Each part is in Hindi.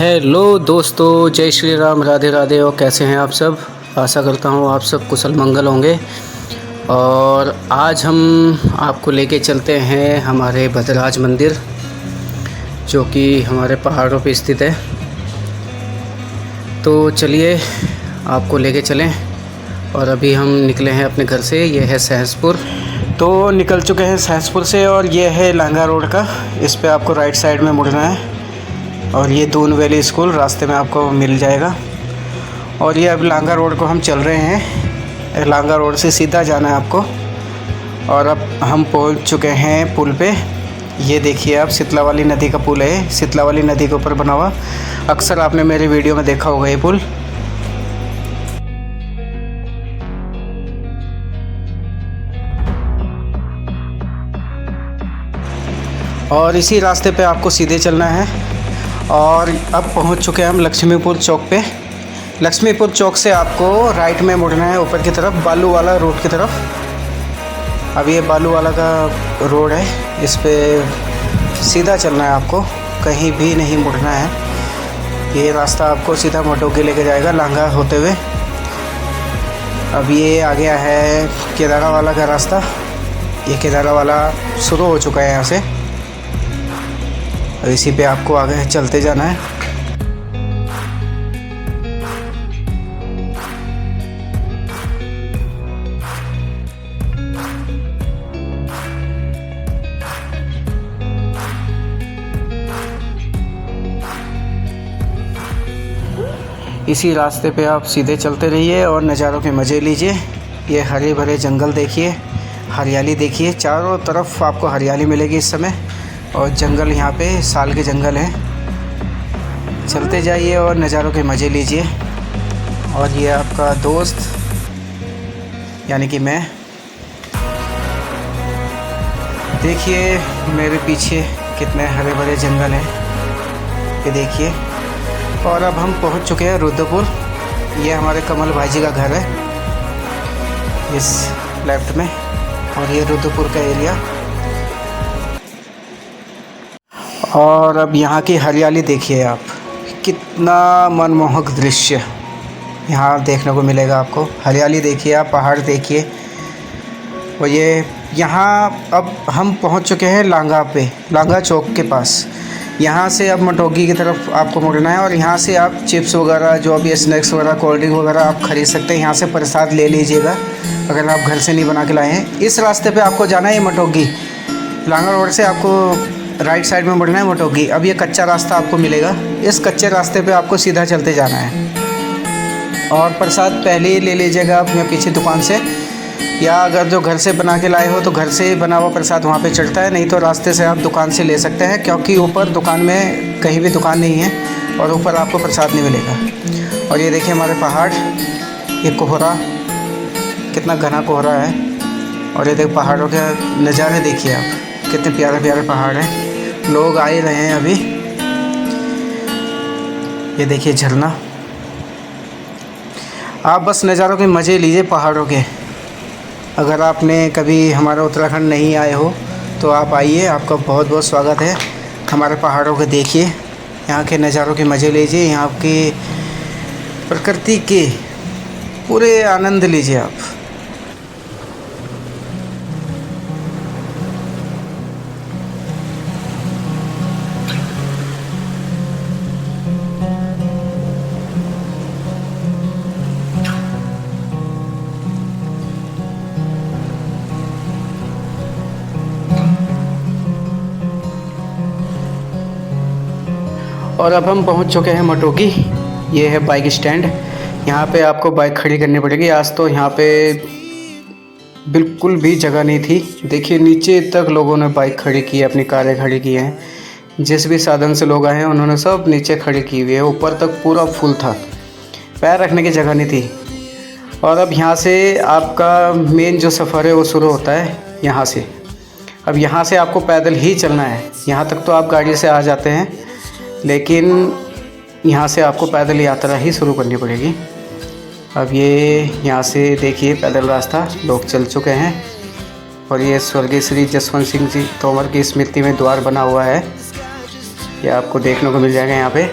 हेलो दोस्तों, जय श्री राम, राधे राधे। और कैसे हैं आप सब? आशा करता हूँ आप सब कुशल मंगल होंगे। और आज हम आपको लेके चलते हैं हमारे भद्रराज मंदिर, जो कि हमारे पहाड़ों पे स्थित है। तो चलिए आपको लेके चलें। और अभी हम निकले हैं अपने घर से। ये है सहसपुर। तो निकल चुके हैं सहसपुर से और ये है लांगा रोड का। इस पे आपको राइट साइड में मुड़ना है और ये दून वैली स्कूल रास्ते में आपको मिल जाएगा। और ये अब लांगा रोड को हम चल रहे हैं। लांगा रोड से सीधा जाना है आपको। और अब हम पहुंच चुके हैं पुल पे। ये देखिए आप, सितलावाली नदी का पुल है। सितलावाली नदी के ऊपर बना हुआ। अक्सर आपने मेरे वीडियो में देखा होगा ये पुल। और इसी रास्ते पे आपको सीधे चलना है। और अब पहुंच चुके हैं हम लक्ष्मीपुर चौक पे। लक्ष्मीपुर चौक से आपको राइट में मुड़ना है ऊपर की तरफ, बालू वाला रोड की तरफ। अब ये बालू वाला का रोड है, इस पे सीधा चलना है आपको, कहीं भी नहीं मुड़ना है। ये रास्ता आपको सीधा मटोगी लेके जाएगा लांगा होते हुए। अब ये आ गया है केदारा वाला का रास्ता। ये केदारा वाला शुरू हो चुका है यहाँ से। और इसी पे आपको आगे चलते जाना है। इसी रास्ते पे आप सीधे चलते रहिए और नज़ारों के मज़े लीजिए। ये हरे भरे जंगल देखिए, हरियाली देखिए, चारों तरफ आपको हरियाली मिलेगी इस समय। और जंगल यहाँ पे साल के जंगल हैं। चलते जाइए और नज़ारों के मज़े लीजिए। और ये आपका दोस्त यानी कि मैं। देखिए मेरे पीछे कितने हरे भरे जंगल हैं, ये देखिए। और अब हम पहुँच चुके हैं रुद्रपुर। ये हमारे कमल भाई जी का घर है इस लेफ्ट में। और ये रुद्रपुर का एरिया। और अब यहाँ की हरियाली देखिए आप, कितना मनमोहक दृश्य यहाँ देखने को मिलेगा आपको। हरियाली देखिए आप, पहाड़ देखिए। और ये यहाँ अब हम पहुँच चुके हैं लांगा पे, लांगा चौक के पास। यहाँ से अब मटोगी की तरफ आपको मुड़ना है। और यहाँ से आप चिप्स वगैरह, जो भी स्नैक्स वगैरह, कोल्ड ड्रिंक वगैरह आप ख़रीद सकते हैं। यहाँ से प्रसाद ले लीजिएगा अगर आप घर से नहीं बना के लाए हैं। इस रास्ते पे आपको जाना है मटोगी। लांगा रोड से आपको राइट साइड में मुड़ना है मटोगी। अब ये कच्चा रास्ता आपको मिलेगा। इस कच्चे रास्ते पे आपको सीधा चलते जाना है। और प्रसाद पहले ही ले लीजिएगा आप यहाँ पीछे दुकान से, या अगर जो घर से बना के लाए हो तो घर से ही बना हुआ प्रसाद वहाँ पे चढ़ता है। नहीं तो रास्ते से आप दुकान से ले सकते हैं, क्योंकि ऊपर दुकान में कहीं भी दुकान नहीं है और ऊपर आपको प्रसाद नहीं मिलेगा। और ये देखिए हमारे पहाड़, ये कोहरा, कितना घना कोहरा है। और ये देखिए पहाड़ों के नज़ारे देखिए आप, कितने प्यारे प्यारे पहाड़ हैं। लोग आ ही रहे हैं अभी। ये देखिए झरना। आप बस नज़ारों के मज़े लीजिए पहाड़ों के। अगर आपने कभी हमारा उत्तराखंड नहीं आए हो तो आप आइए, आपका बहुत बहुत स्वागत है। हमारे पहाड़ों को देखिए, यहाँ के नज़ारों के मज़े लीजिए, यहाँ की प्रकृति के पूरे आनंद लीजिए आप। और अब हम पहुंच चुके हैं मटोगी। ये है बाइक स्टैंड। यहाँ पे आपको बाइक खड़ी करनी पड़ेगी। आज तो यहाँ पे बिल्कुल भी जगह नहीं थी। देखिए नीचे तक लोगों ने बाइक खड़ी की है, अपनी कारें खड़ी की हैं। जिस भी साधन से लोग आए हैं उन्होंने सब नीचे खड़ी की हुई है। ऊपर तक पूरा फुल था, पैर रखने की जगह नहीं थी। और अब यहाँ से आपका मेन जो सफ़र है वो शुरू होता है यहाँ से। अब यहाँ से आपको पैदल ही चलना है। यहाँ तक तो आप गाड़ी से आ जाते हैं, लेकिन यहाँ से आपको पैदल यात्रा ही शुरू करनी पड़ेगी। अब ये यहाँ से देखिए पैदल रास्ता लोग चल चुके हैं। और ये स्वर्गीय श्री जसवंत सिंह जी तोमर की स्मृति में द्वार बना हुआ है, ये आपको देखने को मिल जाएगा यहाँ पे।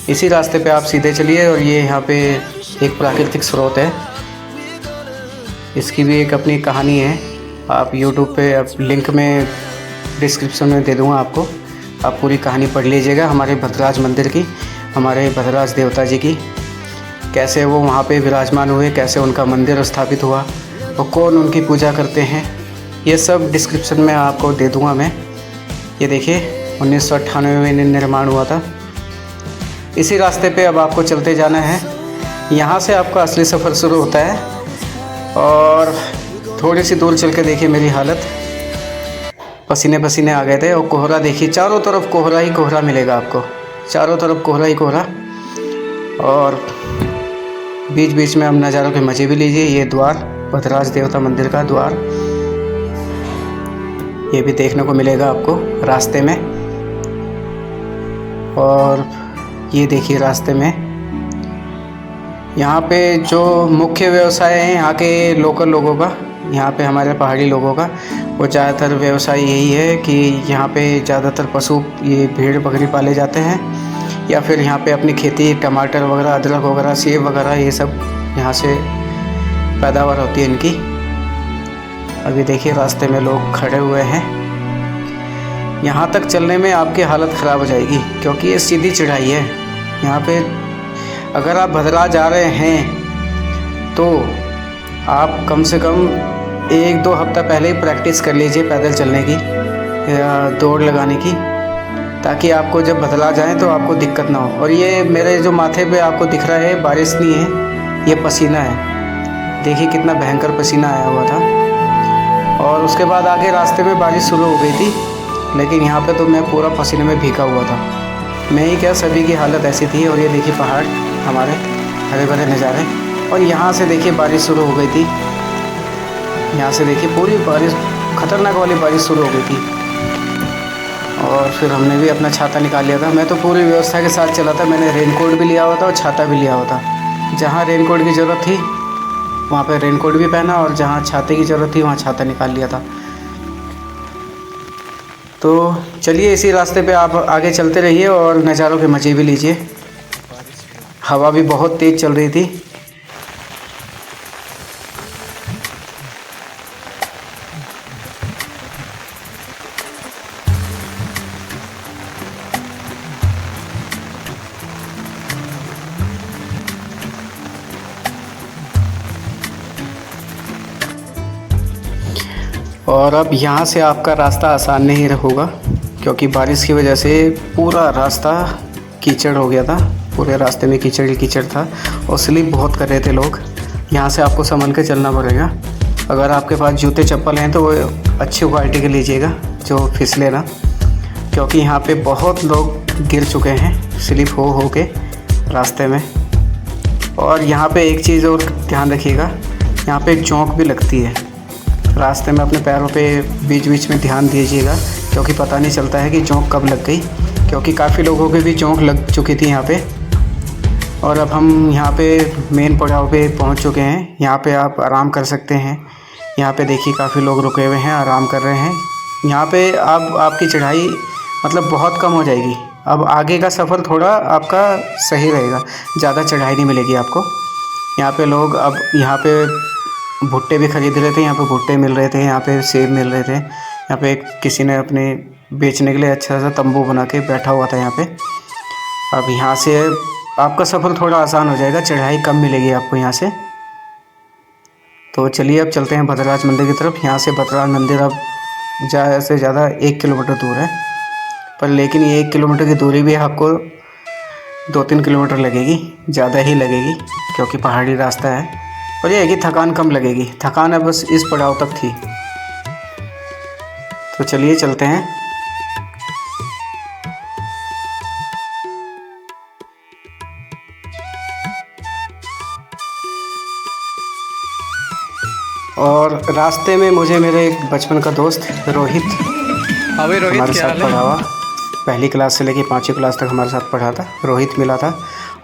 इसी रास्ते पे आप सीधे चलिए और ये यहाँ पे एक प्राकृतिक स्रोत है, इसकी भी एक अपनी कहानी है। आप YouTube पे आप लिंक में डिस्क्रिप्शन में दे दूँगा आपको, आप पूरी कहानी पढ़ लीजिएगा हमारे भद्रराज मंदिर की, हमारे भद्रराज देवता जी की, कैसे वो वहाँ पे विराजमान हुए, कैसे उनका मंदिर स्थापित हुआ और कौन उनकी पूजा करते हैं, ये सब डिस्क्रिप्शन में आपको दे दूँगा मैं। ये देखिए 1998 में निर्माण हुआ था। इसी रास्ते पे अब आपको चलते जाना है, यहाँ से आपका असली सफ़र शुरू होता है। और थोड़ी सी दूर चल के देखिए मेरी हालत, पसीने पसीने आ गए थे। और कोहरा देखिए, चारों तरफ कोहरा ही कोहरा मिलेगा आपको, चारों तरफ कोहरा ही कोहरा। और बीच बीच में हम नज़ारों के मज़े भी लीजिए। ये द्वार, भद्रराज देवता मंदिर का द्वार, ये भी देखने को मिलेगा आपको रास्ते में। और ये देखिए रास्ते में यहाँ पे जो मुख्य व्यवसाय है यहाँ के लोकल लोगों का, यहाँ पे हमारे पहाड़ी लोगों का, वो ज़्यादातर व्यवसाय यही है कि यहाँ पे ज़्यादातर पशु, ये भेड़ बकरी पाले जाते हैं, या फिर यहाँ पे अपनी खेती, टमाटर वगैरह, अदरक वगैरह, सेब वगैरह, ये सब यहाँ से पैदावार होती है इनकी। अभी देखिए रास्ते में लोग खड़े हुए हैं। यहाँ तक चलने में आपकी हालत ख़राब हो जाएगी क्योंकि ये सीधी चढ़ाई है। यहाँ पे अगर आप भद्रराज जा रहे हैं तो आप कम से कम 1-2 हफ्ता पहले ही प्रैक्टिस कर लीजिए पैदल चलने की या दौड़ लगाने की, ताकि आपको जब भद्रराज जाएँ तो आपको दिक्कत ना हो। और ये मेरे जो माथे पे आपको दिख रहा है, बारिश नहीं है, ये पसीना है। देखिए कितना भयंकर पसीना आया हुआ था। और उसके बाद आगे रास्ते में बारिश शुरू हो गई थी, लेकिन यहाँ पे तो मैं पूरा पसीने में भीगा हुआ था। मैं ही क्या, सभी की हालत ऐसी थी। और ये देखिए पहाड़, हमारे हरे भरे नज़ारे। और यहाँ से देखिए बारिश शुरू हो गई थी, यहाँ से देखिए पूरी बारिश, ख़तरनाक वाली बारिश शुरू हो गई थी। और फिर हमने भी अपना छाता निकाल लिया था। मैं तो पूरी व्यवस्था के साथ चला था, मैंने रेनकोट भी लिया हुआ था और छाता भी लिया हुआ था। जहाँ रेनकोट की ज़रूरत थी वहाँ पे रेनकोट भी पहना, और जहाँ छाते की ज़रूरत थी वहाँ छाता निकाल लिया था। तो चलिए इसी रास्ते पे आप आगे चलते रहिए और नज़ारों के मज़े भी लीजिए। हवा भी बहुत तेज़ चल रही थी। और अब यहाँ से आपका रास्ता आसान नहीं होगा क्योंकि बारिश की वजह से पूरा रास्ता कीचड़ हो गया था। पूरे रास्ते में कीचड़ ही कीचड़ था और स्लिप बहुत कर रहे थे लोग। यहाँ से आपको संभल के चलना पड़ेगा। अगर आपके पास जूते चप्पल हैं तो वो अच्छी क्वालिटी के लीजिएगा जो फिसले ना, क्योंकि यहाँ पे बहुत लोग गिर चुके हैं स्लिप हो के रास्ते में। और यहाँ पे एक चीज़ और ध्यान रखिएगा, यहाँ पे जोंक भी लगती है रास्ते में। अपने पैरों पे बीच बीच में ध्यान दीजिएगा क्योंकि पता नहीं चलता है कि जोंक कब लग गई, क्योंकि काफ़ी लोगों के भी जोंक लग चुकी थी यहाँ पे। और अब हम यहाँ पे मेन पड़ाव पे पहुँच चुके हैं। यहाँ पे आप आराम कर सकते हैं। यहाँ पे देखिए काफ़ी लोग रुके हुए हैं, आराम कर रहे हैं। यहाँ पे आपकी चढ़ाई मतलब बहुत कम हो जाएगी। अब आगे का सफ़र थोड़ा आपका सही रहेगा, ज़्यादा चढ़ाई नहीं मिलेगी आपको। यहाँ पे लोग अब यहाँ पे भुट्टे भी ख़रीद रहे थे, यहाँ पे भुट्टे मिल रहे थे, यहाँ पे सेब मिल रहे थे। यहाँ पे किसी ने अपने बेचने के लिए अच्छा सा तंबू बना के बैठा हुआ था यहाँ पे। अब यहाँ से आपका सफ़र थोड़ा आसान हो जाएगा, चढ़ाई कम मिलेगी आपको यहाँ से। तो चलिए अब चलते हैं भद्रराज मंदिर की तरफ। यहाँ से भद्रराज मंदिर अब ज़्यादा से ज़्यादा 1 किलोमीटर दूर है, पर लेकिन ये 1 किलोमीटर की दूरी भी आपको 2-3 किलोमीटर लगेगी, ज़्यादा ही लगेगी क्योंकि पहाड़ी रास्ता है। और ये है कि थकान कम लगेगी, थकान है बस इस पड़ाव तक थी। तो चलिए चलते हैं। और रास्ते में मुझे मेरे एक बचपन का दोस्त रोहित हमारे साथ पढ़ा हुआ, पहली क्लास से लेके 5वीं क्लास तक हमारे साथ पढ़ा था, रोहित मिला था।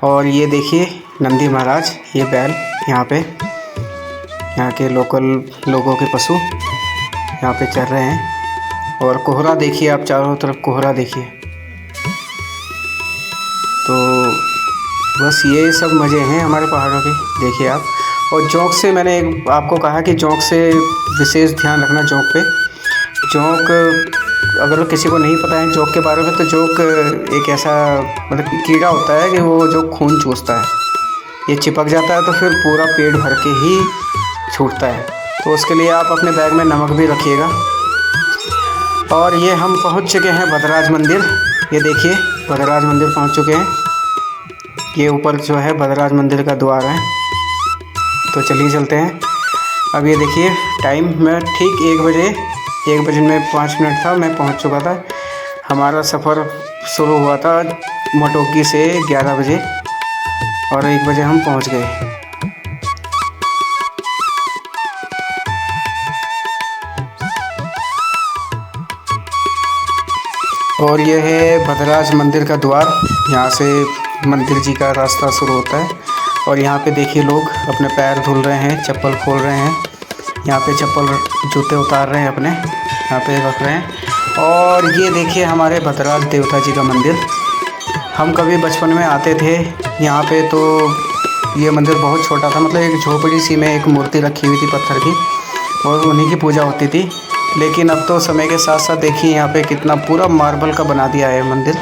और ये देखिए नंदी महाराज, ये बैल यहाँ पे, यहाँ के लोकल लोगों के पशु यहाँ पे चल रहे हैं। और कोहरा देखिए आप, चारों तरफ कोहरा देखिए। तो बस ये सब मज़े हैं हमारे पहाड़ों के, देखिए आप। और जोंक से मैंने आपको कहा कि जोंक से विशेष ध्यान रखना। जोंक पे जोंक अगर किसी को नहीं पता है जोंक के बारे में, तो जोंक एक ऐसा मतलब कीड़ा होता है कि वो जो खून चूसता है, ये चिपक जाता है तो फिर पूरा पेट भर के ही छूटता है। तो उसके लिए आप अपने बैग में नमक भी रखिएगा। और ये हम पहुंच चुके हैं भद्रराज मंदिर। ये देखिए भद्रराज मंदिर पहुंच चुके हैं। ये ऊपर जो है भद्रराज मंदिर का द्वार है, तो चलिए चलते हैं। अब ये देखिए टाइम में ठीक 1 बजे में 5 मिनट था, मैं पहुंच चुका था। हमारा सफ़र शुरू हुआ था मटोकी से 11 बजे और 1 बजे हम पहुंच गए। और ये है भद्रराज मंदिर का द्वार। यहाँ से मंदिर जी का रास्ता शुरू होता है। और यहाँ पे देखिए लोग अपने पैर धुल रहे हैं, चप्पल खोल रहे हैं। यहाँ पे चप्पल जूते उतार रहे हैं अपने, यहाँ पे रख रहे हैं। और ये देखिए हमारे भद्रराज देवता जी का मंदिर। हम कभी बचपन में आते थे यहाँ पे, तो ये मंदिर बहुत छोटा था, मतलब एक झोपड़ी सी में एक मूर्ति रखी हुई थी पत्थर की, और उन्हीं की पूजा होती थी। लेकिन अब तो समय के साथ साथ देखिए यहाँ पे कितना पूरा मार्बल का बना दिया है मंदिर।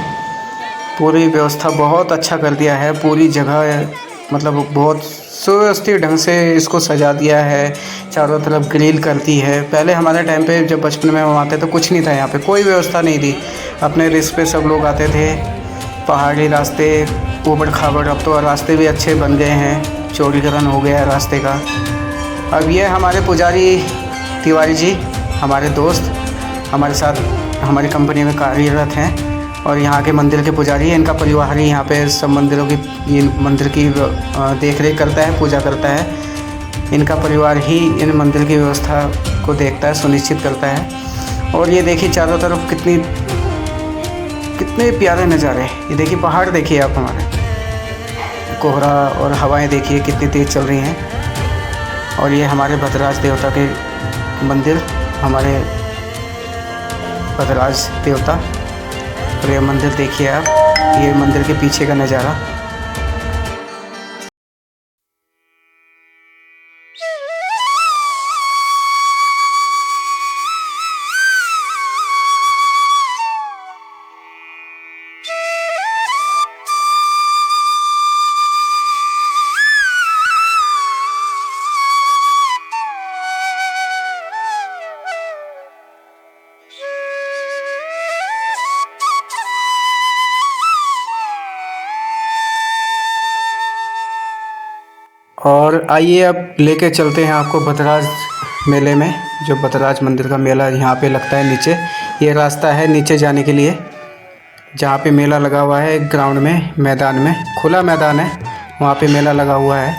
पूरी व्यवस्था बहुत अच्छा कर दिया है, पूरी जगह मतलब बहुत सुव्यवस्थित ढंग से इसको सजा दिया है। चारों तरफ ग्रिल कर दी है। पहले हमारे टाइम पे जब बचपन में हम आते तो कुछ नहीं था, यहाँ पे कोई व्यवस्था नहीं थी। अपने रिस्क पे सब लोग आते थे। पहाड़ी रास्ते ऊबड़ खाबड़, अब तो रास्ते भी अच्छे बन गए हैं, चौड़ीकरण हो गया है रास्ते का। अब ये हमारे पुजारी तिवारी जी, हमारे दोस्त, हमारे साथ हमारी कंपनी में कार्यरत हैं और यहाँ के मंदिर के पुजारी हैं। इनका परिवार ही यहाँ पे सब मंदिरों की, मंदिर की देख रेख करता है, पूजा करता है। इनका परिवार ही इन मंदिर की व्यवस्था को देखता है, सुनिश्चित करता है। और ये देखिए चारों तरफ कितने प्यारे नज़ारे। ये देखिए पहाड़ देखिए आप, हमारे कोहरा और हवाएं देखिए कितनी तेज़ चल रही हैं। और ये हमारे भद्रराज देवता के मंदिर, हमारे भद्रराज देवता। और ये मंदिर देखिए आप, ये मंदिर के पीछे का नज़ारा। और आइए अब लेके चलते हैं आपको भद्रराज मेले में। जो भद्रराज मंदिर का मेला यहाँ पे लगता है नीचे, ये रास्ता है नीचे जाने के लिए, जहाँ पे मेला लगा हुआ है। ग्राउंड में, मैदान में, खुला मैदान है, वहाँ पे मेला लगा हुआ है।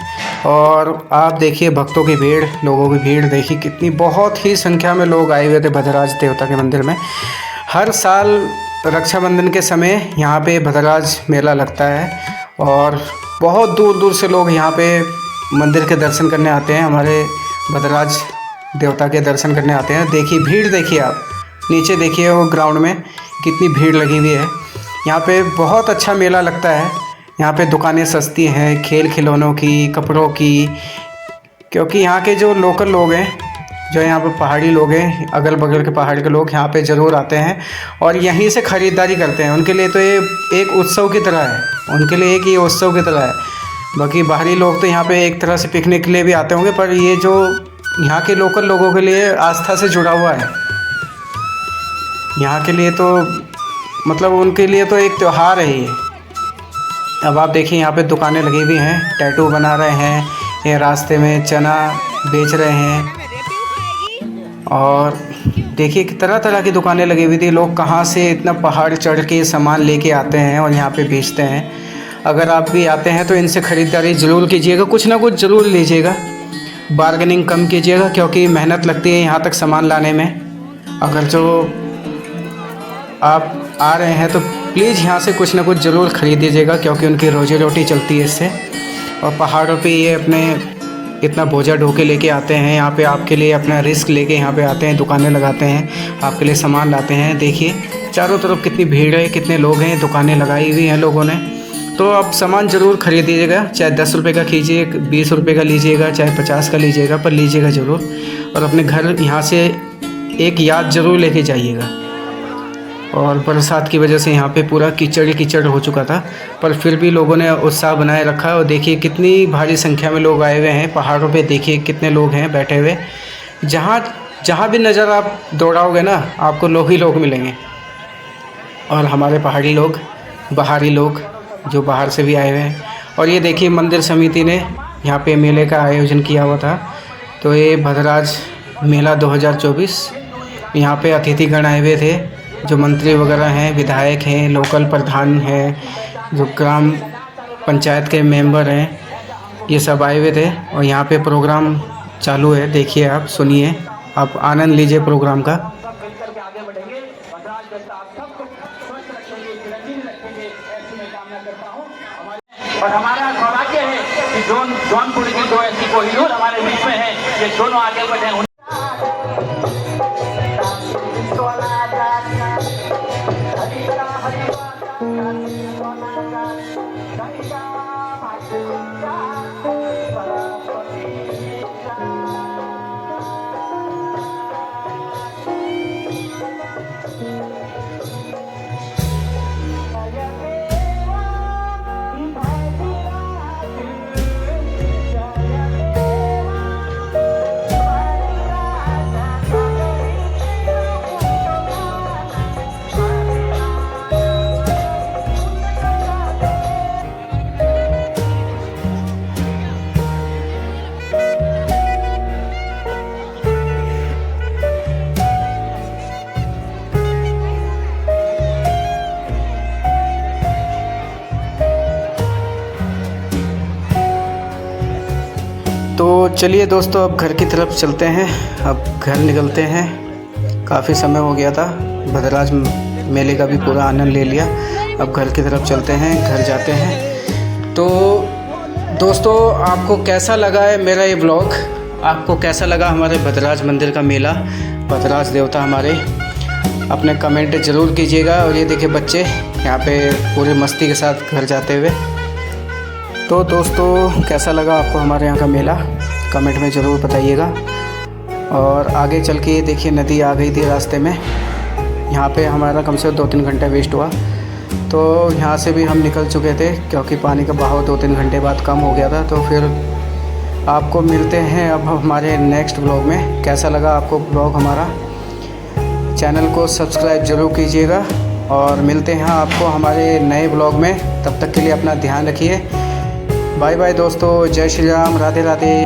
और आप देखिए भक्तों की भीड़, लोगों की भीड़ देखिए कितनी, बहुत ही संख्या में लोग आए हुए थे भद्रराज देवता के मंदिर में। हर साल रक्षाबंधन के समय यहाँ पे भद्रराज मेला लगता है और बहुत दूर दूर से लोग यहाँ पे मंदिर के दर्शन करने आते हैं, हमारे भद्रराज देवता के दर्शन करने आते हैं। देखिए भीड़ देखिए आप, नीचे देखिए वो ग्राउंड में कितनी भीड़ लगी हुई है। यहाँ पे बहुत अच्छा मेला लगता है। यहाँ पे दुकानें सस्ती हैं, खेल खिलौनों की, कपड़ों की, क्योंकि यहाँ के जो लोकल लोग हैं, जो यहाँ पे पहाड़ी लोग हैं, अगल बगल के पहाड़ के लोग यहाँ पे ज़रूर आते हैं और यहीं से ख़रीदारी करते हैं। उनके लिए तो ये एक उत्सव की तरह है, उनके लिए एक ये उत्सव की तरह है। बाकी बाहरी लोग तो यहाँ पे एक तरह से पिकनिक के लिए भी आते होंगे, पर ये जो यहाँ के लोकल लोगों के लिए आस्था से जुड़ा हुआ है। यहाँ के लिए तो मतलब उनके लिए तो एक त्यौहार है ये। अब आप देखिए यहाँ पे दुकानें लगी हुई हैं, टैटू बना रहे हैं, ये रास्ते में चना बेच रहे हैं। और देखिए कि तरह तरह की दुकानें लगी हुई थी। लोग कहाँ से इतना पहाड़ चढ़ के सामान लेके आते हैं और यहाँ पे बेचते हैं। अगर आप भी आते हैं तो इनसे ख़रीदारी ज़रूर कीजिएगा, कुछ ना कुछ ज़रूर लीजिएगा, बार्गेनिंग कम कीजिएगा, क्योंकि मेहनत लगती है यहाँ तक सामान लाने में। अगर जो आप आ रहे हैं तो प्लीज़ यहाँ से कुछ ना कुछ ज़रूर ख़रीद दीजिएगा, क्योंकि उनकी रोजी रोटी चलती है इससे। और पहाड़ों पे ये अपने इतना बोझा ढो के लेके आते हैं यहाँ पे, आपके लिए अपना रिस्क लेके यहाँ पे आते हैं, दुकानें लगाते हैं, आपके लिए सामान लाते हैं। देखिए चारों तरफ कितनी भीड़ है, कितने लोग हैं, दुकानें लगाई हुई हैं लोगों ने। तो आप सामान ज़रूर खरीदिएगा, चाहे 10 रुपये का कीजिए, 20 रुपये का लीजिएगा, चाहे 50 का लीजिएगा, पर लीजिएगा ज़रूर। और अपने घर यहाँ से एक याद ज़रूर लेके जाइएगा। और बरसात की वजह से यहाँ पे पूरा कीचड़ कीचड़ हो चुका था, पर फिर भी लोगों ने उत्साह बनाए रखा। और देखिए कितनी भारी संख्या में लोग आए हुए हैं पहाड़ों पे, देखिए कितने लोग हैं बैठे हुए। जहाँ भी नज़र आप दौड़ाओगे ना, आपको लोग ही लोग मिलेंगे। और हमारे पहाड़ी लोग, बाहरी लोग जो बाहर से भी आए हुए हैं। और ये देखिए मंदिर समिति ने यहाँ पे मेले का आयोजन किया हुआ था। तो ये भद्रराज मेला 2024, यहाँ पे अतिथिगण आए हुए थे, जो मंत्री वगैरह हैं, विधायक हैं, लोकल प्रधान हैं, जो ग्राम पंचायत के मेंबर हैं, ये सब आए हुए थे। और यहाँ पे प्रोग्राम चालू है, देखिए आप, सुनिए, आप आनंद लीजिए प्रोग्राम का। और हमारा सौभाग्य है कि जौनपुर की दो ऐसी कोहिनूर हमारे बीच में है, ये दोनों आगे बढ़े। तो चलिए दोस्तों, अब घर की तरफ चलते हैं। अब घर निकलते हैं, काफ़ी समय हो गया था, भद्रराज मेले का भी पूरा आनंद ले लिया। अब घर की तरफ चलते हैं, घर जाते हैं। तो दोस्तों, आपको कैसा लगा है मेरा ये ब्लॉग? आपको कैसा लगा हमारे भद्रराज मंदिर का मेला, भद्रराज देवता हमारे? अपने कमेंट ज़रूर कीजिएगा। और ये देखिए बच्चे यहाँ पे पूरी मस्ती के साथ घर जाते हुए। तो दोस्तों, कैसा लगा आपको हमारे यहाँ का मेला? कमेंट में ज़रूर बताइएगा। और आगे चल के देखिए नदी आ गई थी रास्ते में, यहाँ पे हमारा कम से कम 2-3 घंटे वेस्ट हुआ। तो यहाँ से भी हम निकल चुके थे, क्योंकि पानी का बहाव 2-3 घंटे बाद कम हो गया था। तो फिर आपको मिलते हैं अब हमारे नेक्स्ट ब्लॉग में। कैसा लगा आपको ब्लॉग हमारा? चैनल को सब्सक्राइब ज़रूर कीजिएगा। और मिलते हैं आपको हमारे नए ब्लॉग में। तब तक के लिए अपना ध्यान रखिए। बाय बाय दोस्तों, जय श्री राम, राधे राधे।